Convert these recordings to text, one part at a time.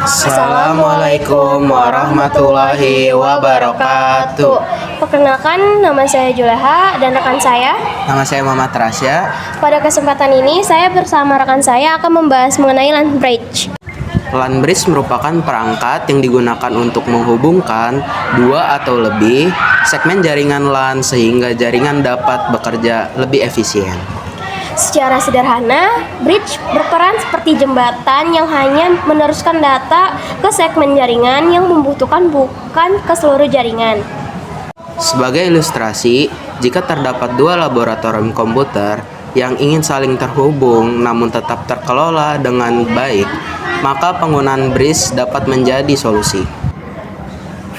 Assalamualaikum warahmatullahi wabarakatuh. Perkenalkan, nama saya Juleha dan rekan saya. Nama saya Muhammad Rasya. Pada kesempatan ini, saya bersama rekan saya akan membahas mengenai LAN bridge. LAN bridge merupakan perangkat yang digunakan untuk menghubungkan dua atau lebih segmen jaringan LAN sehingga jaringan dapat bekerja lebih efisien. Secara sederhana, bridge berperan seperti jembatan yang hanya meneruskan data ke segmen jaringan yang membutuhkan, bukan ke seluruh jaringan. Sebagai ilustrasi, jika terdapat dua laboratorium komputer yang ingin saling terhubung namun tetap terkelola dengan baik, maka penggunaan bridge dapat menjadi solusi.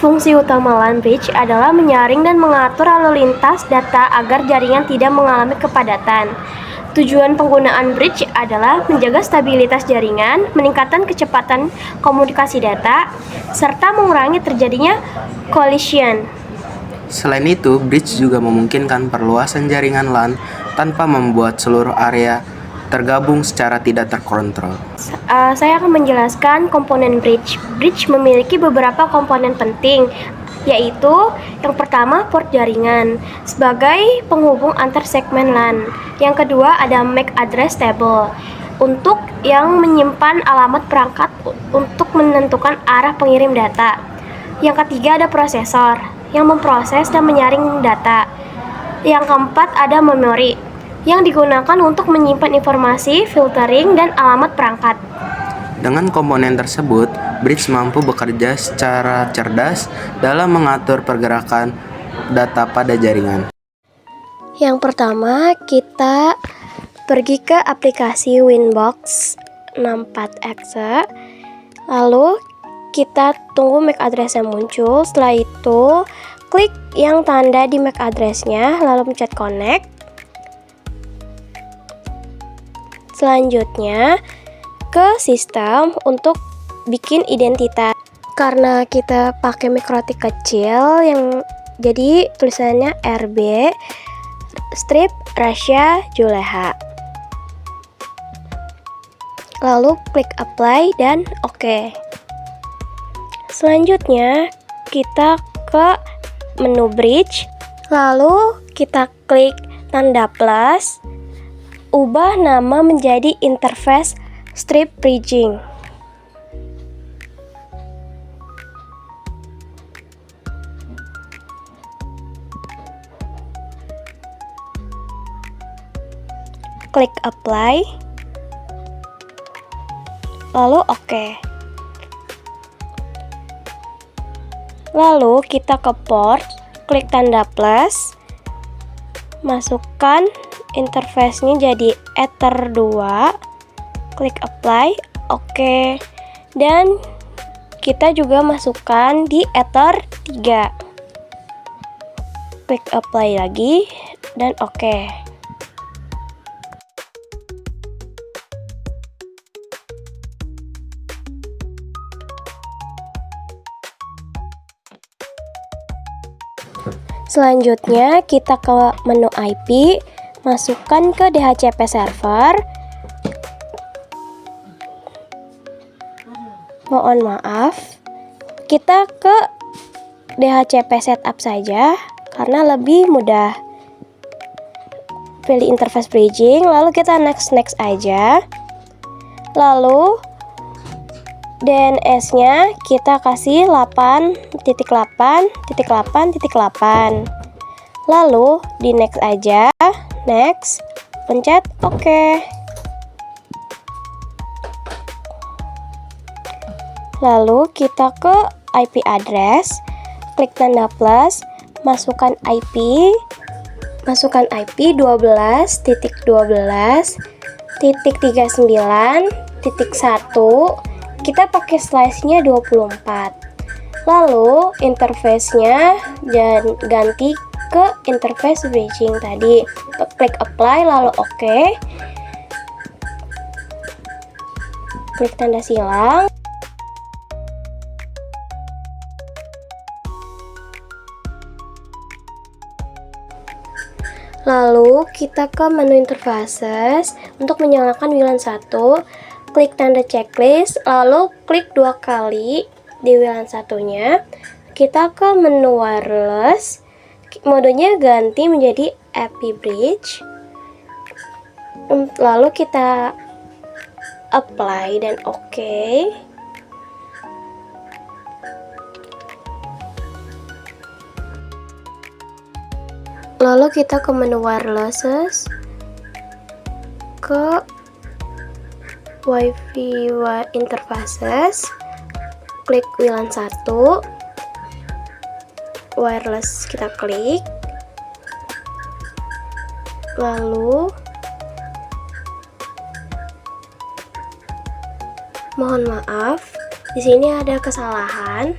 Fungsi utama LAN bridge adalah menyaring dan mengatur lalu lintas data agar jaringan tidak mengalami kepadatan. Tujuan penggunaan bridge adalah menjaga stabilitas jaringan, meningkatkan kecepatan komunikasi data, serta mengurangi terjadinya collision. Selain itu, bridge juga memungkinkan perluasan jaringan LAN tanpa membuat seluruh area tergabung secara tidak terkontrol. Saya akan menjelaskan komponen bridge. Bridge memiliki beberapa komponen penting, yaitu yang pertama port jaringan sebagai penghubung antar segmen LAN. Yang kedua ada MAC address table untuk yang menyimpan alamat perangkat untuk menentukan arah pengirim data. Yang ketiga ada prosesor yang memproses dan menyaring data. Yang keempat ada memori yang digunakan untuk menyimpan informasi, filtering, dan alamat perangkat. Dengan komponen tersebut, bridge mampu bekerja secara cerdas dalam mengatur pergerakan data pada jaringan. Yang pertama, kita pergi ke aplikasi Winbox 64exe. Lalu kita tunggu MAC address-nya muncul. Setelah itu, klik yang tanda di MAC address-nya, lalu pencet connect. Selanjutnya, ke sistem untuk bikin identitas. Karena kita pakai mikrotik kecil, yang jadi tulisannya RB strip Rasya Juleha. Lalu klik apply dan OK. Selanjutnya kita ke menu bridge, lalu kita klik tanda plus, ubah nama menjadi interface strip bridging. Klik apply, lalu OK. Lalu kita ke port, klik tanda plus, masukkan interface-nya jadi Ether 2, klik apply, OK. Dan kita juga masukkan di Ether 3. Klik apply lagi dan OK. Selanjutnya kita ke menu IP, masukkan ke DHCP server. Mohon maaf, kita ke DHCP setup saja karena lebih mudah. Pilih interface bridging, lalu kita next aja. Lalu DNS-nya kita kasih 8.8.8.8. Lalu di next aja, next, pencet OK. Lalu kita ke IP address, klik tanda plus, masukkan IP 12.12.39.1. Kita pakai slice-nya 24. Lalu interface-nya ganti ke interface bridging tadi. Klik apply lalu OK. Klik tanda silang. Lalu kita ke menu interfaces. Untuk menyalakan WLAN 1, klik tanda checklist, lalu klik 2 kali di WLAN satunya. Kita ke menu wireless, modenya ganti menjadi IP Bridge. Lalu kita apply dan oke. Lalu kita ke menu wireless, ke Wi-Fi interfaces, klik WLAN 1, wireless kita klik, lalu mohon maaf, di sini ada kesalahan.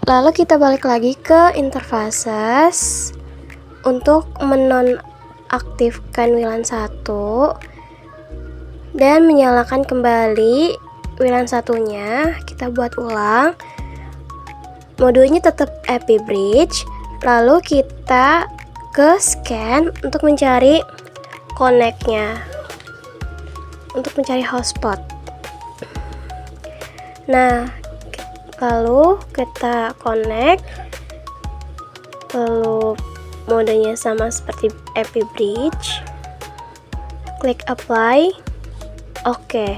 Lalu kita balik lagi ke interfaces untuk menonaktifkan WLAN 1 dan menyalakan kembali WLAN satunya. Kita buat ulang. Modenya tetap IP Bridge. Lalu kita ke scan untuk mencari connect-nya, untuk mencari hotspot. Nah, lalu kita connect, lalu modenya sama seperti IP Bridge, klik apply, oke.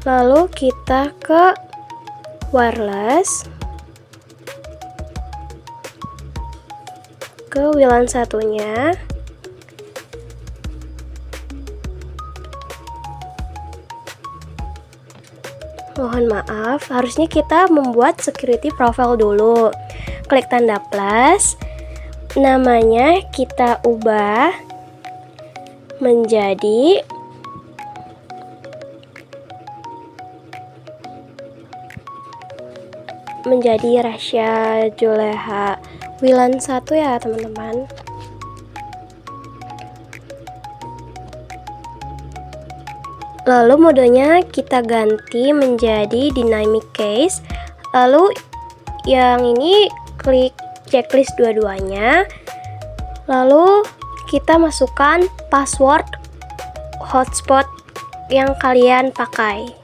Lalu kita ke wireless, ke WLAN satunya, mohon maaf, harusnya kita membuat security profile dulu. Klik tanda plus, namanya kita ubah menjadi Rasya Juleha WLAN 1 ya teman-teman. Lalu modenya kita ganti menjadi dynamic case. Lalu yang ini klik checklist dua-duanya. Lalu kita masukkan password hotspot yang kalian pakai.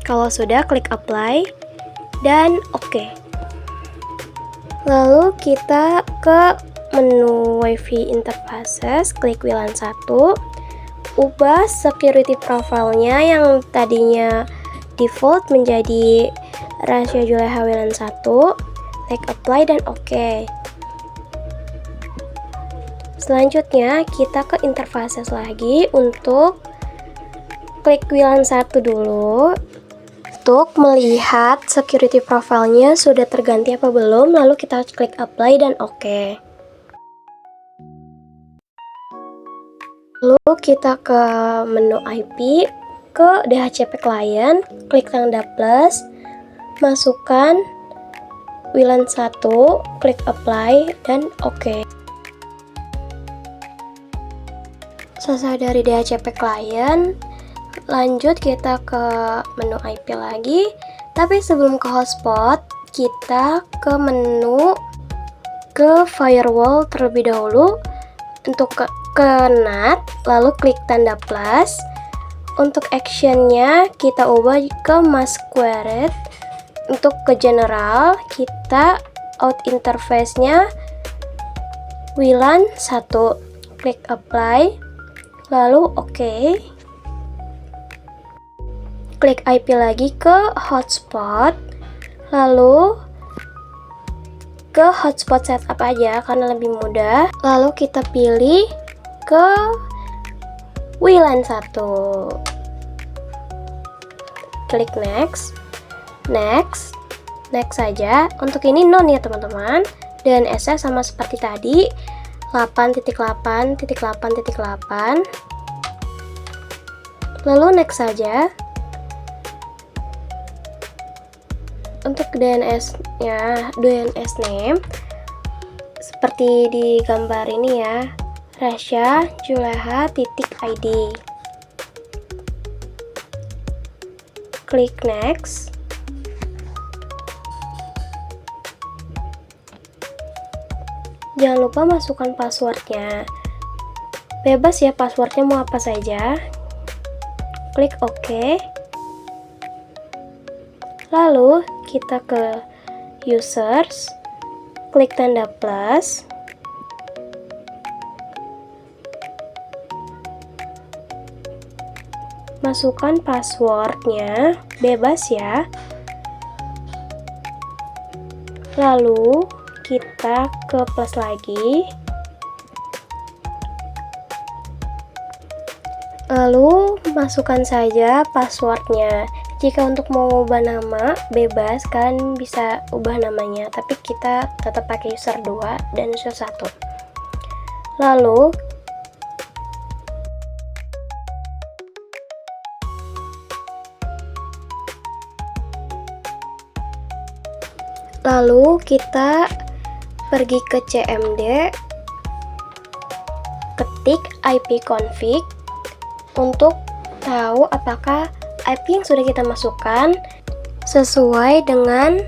Kalau sudah, klik apply dan oke. Lalu kita ke menu Wi-Fi interfaces, klik WLAN 1, ubah security profile-nya yang tadinya default menjadi Rasya Juleha WLAN 1, klik apply dan oke. Selanjutnya kita ke interfaces lagi untuk klik WLAN 1 dulu untuk melihat security profile-nya sudah terganti apa belum, lalu kita klik apply dan oke. Lalu kita ke menu IP, ke DHCP client, klik tanda plus, masukkan WLAN 1, klik apply dan oke. Selesai dari DHCP client, lanjut kita ke menu IP lagi, tapi sebelum ke hotspot, kita ke menu ke firewall terlebih dahulu. Untuk ke NAT, lalu klik tanda plus. Untuk actionnya kita ubah ke masquerade. Untuk ke general, kita out interface-nya WLAN 1, klik apply, lalu oke. Klik IP lagi ke hotspot, lalu ke hotspot setup aja karena lebih mudah. Lalu kita pilih ke WLAN 1. Klik next, next saja. Untuk ini non ya teman-teman. DNS-nya sama seperti tadi, 8.8.8.8. Lalu next saja. Untuk DNS-nya, DNS name seperti di gambar ini ya, Rasya Juleha.id. Klik next. Jangan lupa masukkan passwordnya. Bebas ya, passwordnya mau apa saja. Klik OK. Lalu kita ke users, klik tanda plus. Masukkan passwordnya, bebas ya. Lalu kita ke plus lagi. Lalu masukkan saja passwordnya. Jika untuk mau ubah nama, bebas, kalian bisa ubah namanya, tapi kita tetap pakai user 2 dan user 1. Lalu kita pergi ke CMD, ketik ipconfig untuk tahu apakah IP yang sudah kita masukkan sesuai dengan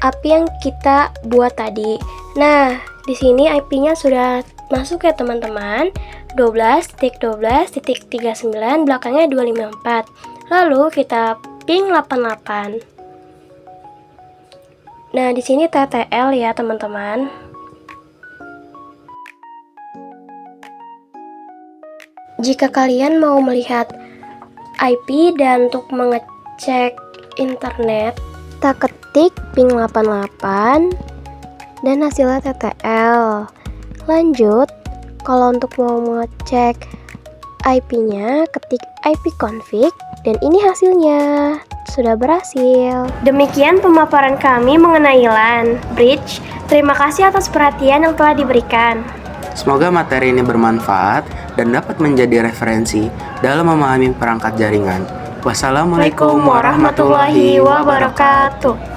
IP yang kita buat tadi. Nah, di sini IP-nya sudah masuk ya teman-teman. 12.12.39 belakangnya 254. Lalu kita ping 88. Nah, di sini TTL ya teman-teman. Jika kalian mau melihat IP dan untuk mengecek internet, kita ketik ping 88 dan hasilnya TTL. Lanjut, kalau untuk mau mengecek IP-nya, ketik ipconfig dan ini hasilnya. Sudah berhasil. Demikian pemaparan kami mengenai LAN bridge. Terima kasih atas perhatian yang telah diberikan. Semoga materi ini bermanfaat dan dapat menjadi referensi dalam memahami perangkat jaringan. Wassalamualaikum warahmatullahi wabarakatuh.